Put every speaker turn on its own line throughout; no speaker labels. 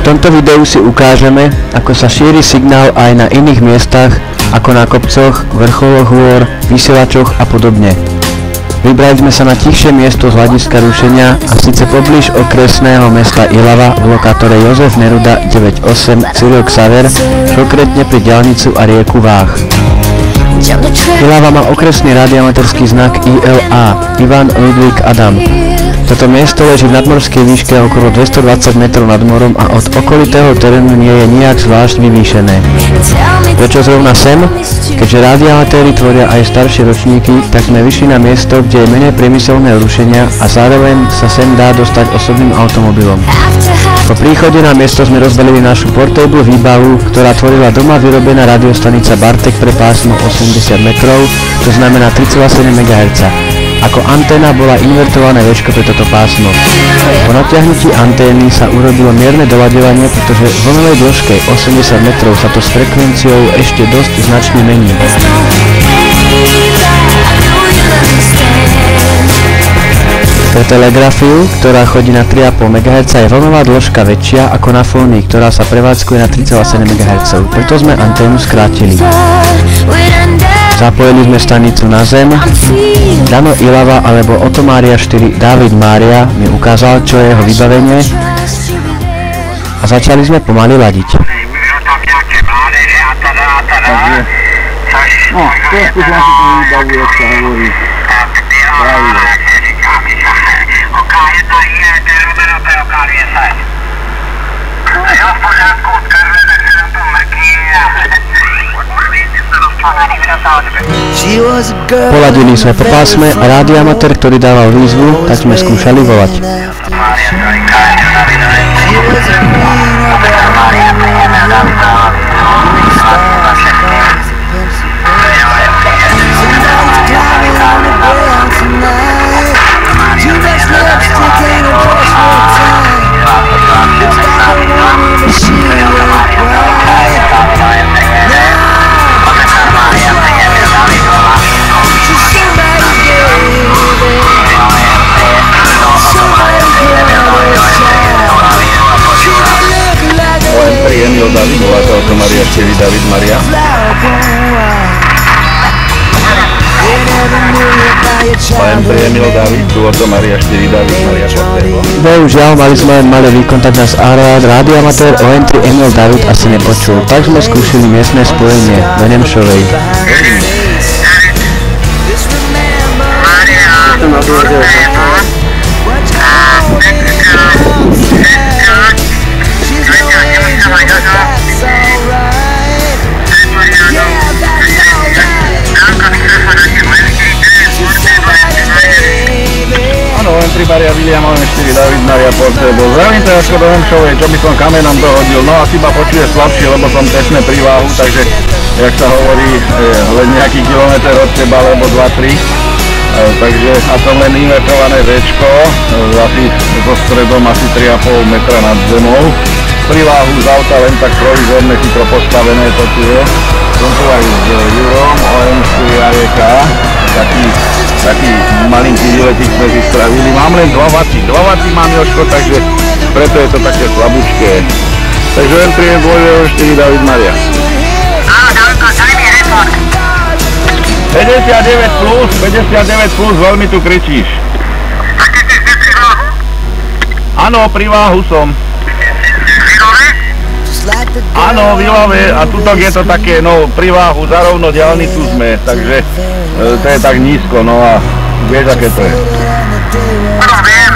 tomto videu si ukážeme, ako sa šíri signál aj na iných miestach, ako na kopcoch, vrcholoch hôr, vysielačoch a podobne. Vybrali sme sa na tichšie miesto z hľadiska rušenia a síce poblíž okresného mesta Ilava v lokátore Jozef Neruda 98 Cyril Xaver, konkrétne pri diaľnicu a rieku Váh. Ilava má okresný radioamatérsky znak ILA Ivan Ludvík Adam. Toto miesto leží v nadmorskej výške okolo 220 metrov nad morom a od okolitého terénu nie je nijak zvlášť vyvýšené. Prečo zrovna sem? Keďže radioamatéri tvoria aj staršie ročníky, tak sme vyšli na miesto, kde je menej priemyselného rušenia a zároveň sa sem dá dostať osobným automobilom. Po príchode na miesto sme rozbalili našu portable výbavu, ktorá tvorila doma vyrobená radiostanica Bartek pre pásmo 80 metrov, to znamená 3,7 MHz. Ako anténa bola invertované Včko pre toto pásmo. Po natiahnutí antény sa urobilo mierne doľaďovanie, pretože v vlnovej dĺžke 80 metrov sa to s frekvenciou ešte dosť značne mení. Pre telegrafiu, ktorá chodí na 3,5 MHz, je vlnová dĺžka väčšia ako na fóny, ktorá sa prevádzkuje na 3,7 MHz, preto sme anténu skrátili. Zapojili sme stanicu na zem. Dano Ilava alebo Oto Mária 4 Dávid Mária mi ukázal, čo je jeho vybavenie a začali sme pomaly ladiť.
No, trošku som si to vybavuje, jak sa hovorí.
Poladili sme po pásme a rádioamatér, ktorý dával výzvu, tak sme skúšali volať.
David, volá to Oto Mária 4 David Mária. OM3 Emil David, tu Oto Mária 4 David Mária Portebo.
Bohužiaľ, mali sme len malý výkon, tak nás radioamatér OM3 Emil David asi nepočul, tak sme skúšili miestne spojenie do Nemšovej.
OM3 Mária William, OM4 David Mária Portebo. Zdravím teraz do Nemšovej, čo by som kamenom dohodil, no asi ma počuje slabšie, lebo som tesné prívahu, takže jak sa hovorí, len nejaký kilometr od teba, alebo 2-3. Takže a to len invertované Včko, asi so stredom asi 3,5 metra nad zemou. Prívahu z auta len tak provizorne chytro postavené, to tu je. Som tu aj s Jurom, OM4 AJK, taký malinký výletík sme si spravili. Mám len 2 W mám Jožko, takže preto je to také slabúčké. Takže OM3 4 David Mária.
Áno, Danko, daj mi report.
59 plus, veľmi tu kričíš.
A ty si pri Váhu?
Áno, pri Váhu som. Áno, v Ilave a tutok je to také, no pri Váhu, zarovno diaľnicu sme, takže to je tak nízko, no a vieš, aké to je.
Áno, viem.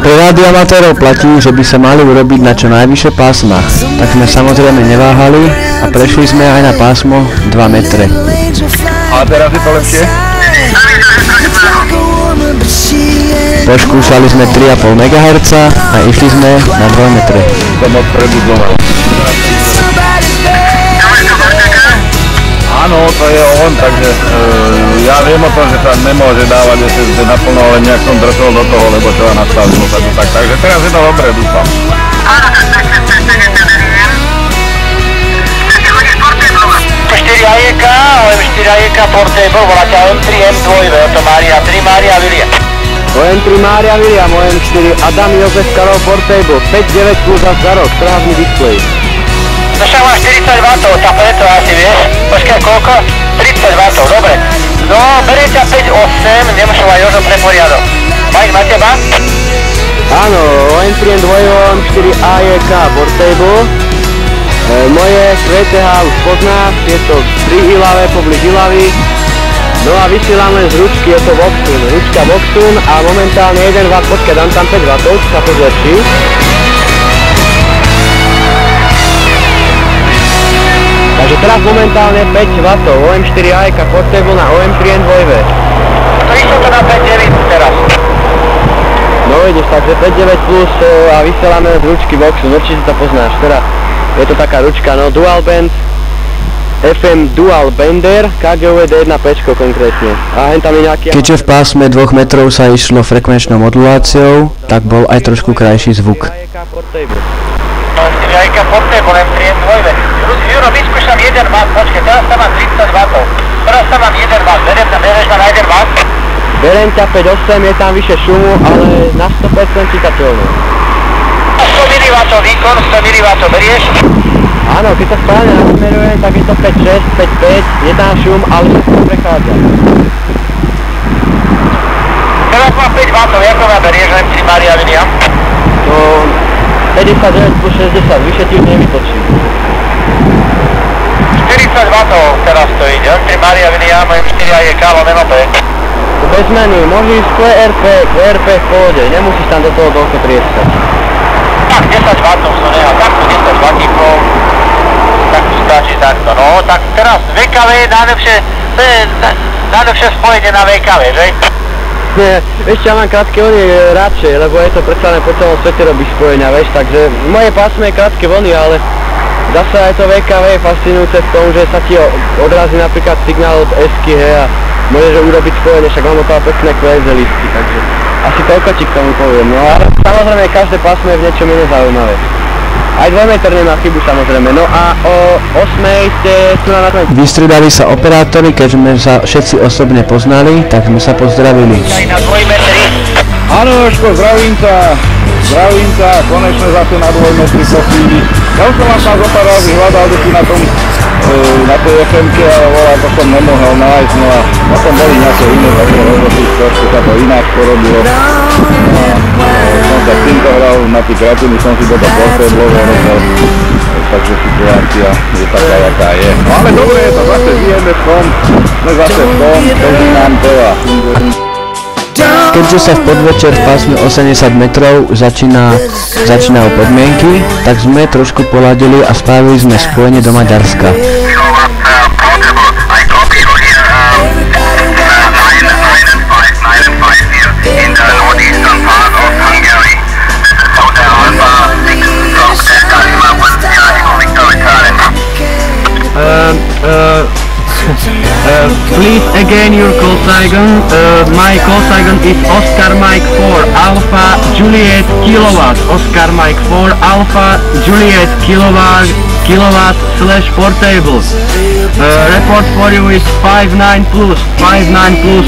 Pre radioamatérov platí, že by sa mali urobiť na čo najvyššie pásma, tak sme samozrejme neváhali a prešli sme aj na pásmo 2 metre.
A teraz je to lepšie?
Poskúšali sme 3,5 MHz a išli sme na 2 metre.
Som moc prebudoval. Áno, to je on, takže ja viem o tom, že sa nemôže dávať SSD naplno, ale nejak som drtol do toho, lebo čo nastavilo sa to tak. Takže teraz je to dobré, dúfam.
Áno, tak chodíš Portebo. 4 AJK, OM4 AJK Portebo, voláte OM3 M2, Oto Mária 3 Mária William.
OM3 Mária William, OM4 Adam Jozef Karol Portable, 5-9 plus za rok, správny displej.
No však máš 40 W, tá preto asi vieš. Počkaj, koľko? 30 W, dobre. No, berie ťa 5-8, nemusím aj Jožo pre poriadok. Mike, na teba?
Áno, OM3 OM4 AJK Portable. Moje VTH už poznáš, je to pri Ilave, poblíž Ilavy. No a vysielam len z ručky, je to Voxun, ručka Voxun a momentálne 1 W, počkaj, dám tam 5 W, sa to zlepší. Takže teraz momentálne 5 W, OM4 AEK Portable na OM3 N2V.
To išlo to na 5-9 teraz.
No vidíš, takže 5-9 plus a vysielame z ručky Voxun, určite to poznáš, teda je to taká ručka, no Dual Band, FM Dual Bender, KGUD 1 Pčko konkrétne. A hen tam je nejaký... Keďže v pásme 2 metrov sa išlo frekvenčnou moduláciou, tak bol aj trošku krajší zvuk.
Jajka Portable, M3 N2V. Juro, vyskúšam 1 W, počkej, teraz tam mám 30 W. Teraz tam mám 1 W, bereš ma na 1 W?
Berem ťa 5-8, je tam vyššie šumu, ale na 100% čitateľné.
100 mW výkon, 100 mW berieš?
Áno, keď sa správne nasmerujem, tak je to 5-6, 5-5, je tam šum, ale všetko prechádza.
Teraz mám 5 W, ako ma berieš, M3 Mária William?
To 59 plus 60, vyššie ti už nevytočí.
40 W teraz to ide, M3 Mária William, M4 AJK, lomeno P.
Bez menu, môžeš ísť QRP v pohode, nemusíš tam do toho toľko trieskať.
Tak 10 W som nehal, takto 10 W, tak tu stačí takto, no tak teraz VKV je najlepšie spojenie na VKV, že?
Nie, vieš, ja mám krátke vlny radšej, lebo je to predsa len po celom svete robíš spojenia, vieš, takže moje pásme je krátke vlny, ale zase aj to VKV je fascinujúce v tom, že sa ti odrazí napríklad signál od S-ky, hej, a môžeš urobiť spojenie, však mám o toho pekné QRZ listy, takže asi toľko ti k tomu poviem, no ale samozrejme každé pásmo je v niečom iné zaujímavé. Aj 2 meter nemá chybu samozrejme, no a o 8 ste tu na tom. Vystriedali sa operátori, keď sme sa všetci osobne poznali, tak sme sa pozdravili.
Áno, Jožko, zdravím ťa, konečne zase na 2 metri po chvíli. Ja už som vás tam zo pár razy hľadal, kde si na tej FM-ke, ale volá, to som nemohol nájsť, no a potom boli nejaké iné také roboty, trošku sa to ináč porobilo. Som sa s týmto hral, na tých kratiny som si toto Portable rozhral, takže situácia je taká, jaká je. No ale dobre je to, zase žijeme v tom, sme zase v tom, beží nám to a funguje.
Keďže sa v podvečer v pásme 80 metrov začínajú podmienky, tak sme trošku poladili a spravili sme spojenie do Maďarska.
Please again your call sign. My call sign is Oscar Mike 4 Alpha Juliet Kilowatt. Oscar Mike 4 Alpha Juliet Kilowatt /portable. Report for you is 59 plus,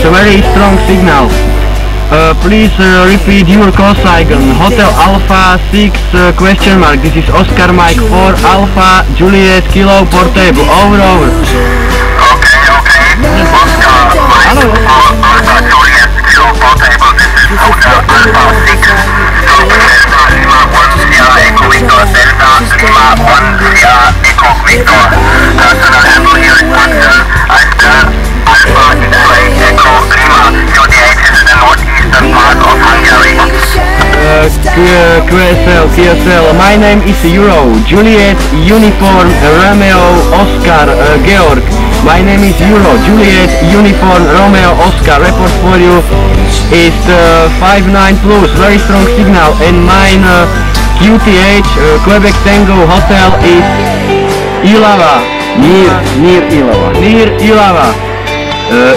very strong signal. Please repeat your call sign. Hotel Alpha 6 question mark. This is Oscar Mike 4 Alpha Juliet Kilo Portable. Over.
Oscar Mike 4 Alpha Juliet Kilo Portable. This is Hotel Alpha 6 Delta Lima 1 Sierra Echo Victor Delta Lima 1 Sierra Echo Victor. Personal handle here is Axel Alpha X-ray Echo Lima. Your DH is in the northeastern part of Hungary.
QSL. My name is Euro. Juliet Uniform Romeo Oscar Georg. My name is Euro. Juliet Uniform Romeo Oscar. Report for you is 59 plus. Very strong signal. And mine QTH Quebec Tango Hotel is Ilava. Near Ilava.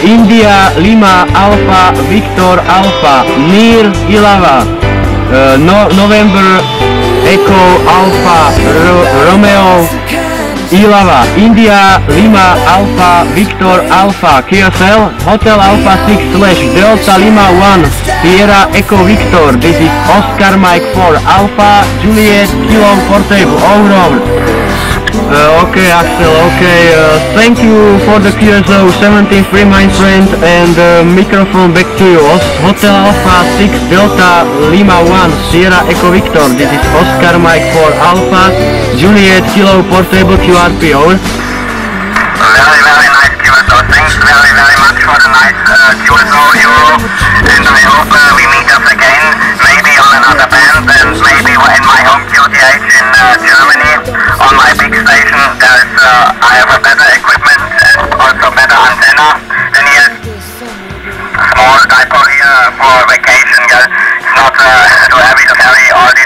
India Lima Alpha Victor Alpha. Near Ilava. November Echo Alpha Romeo Ilava, India, Lima, Alpha, Victor, Alpha, QSL, Hotel Alpha 6/Delta Lima 1, Sierra Echo Victor, this is Oscar Mike 4, Alpha, Juliet, Kilo Portable, over. Okay Axel, okay, thank you for the QSO 17 free my friend, and microphone back to you. Hotel Alpha 6 Delta Lima 1 Sierra Echo Victor, this is Oscar Mike 4 Alpha Juliet Kilo Portable QRP, over.
Very nice QSO, thanks very much for the nice QSO Euro, and I hope we meet up again, maybe on another band, and maybe in my home QTH in Germany, on my big station. I have a better equipment and also better antenna than here. Small dipole here for vacation, it's not too heavy to carry all the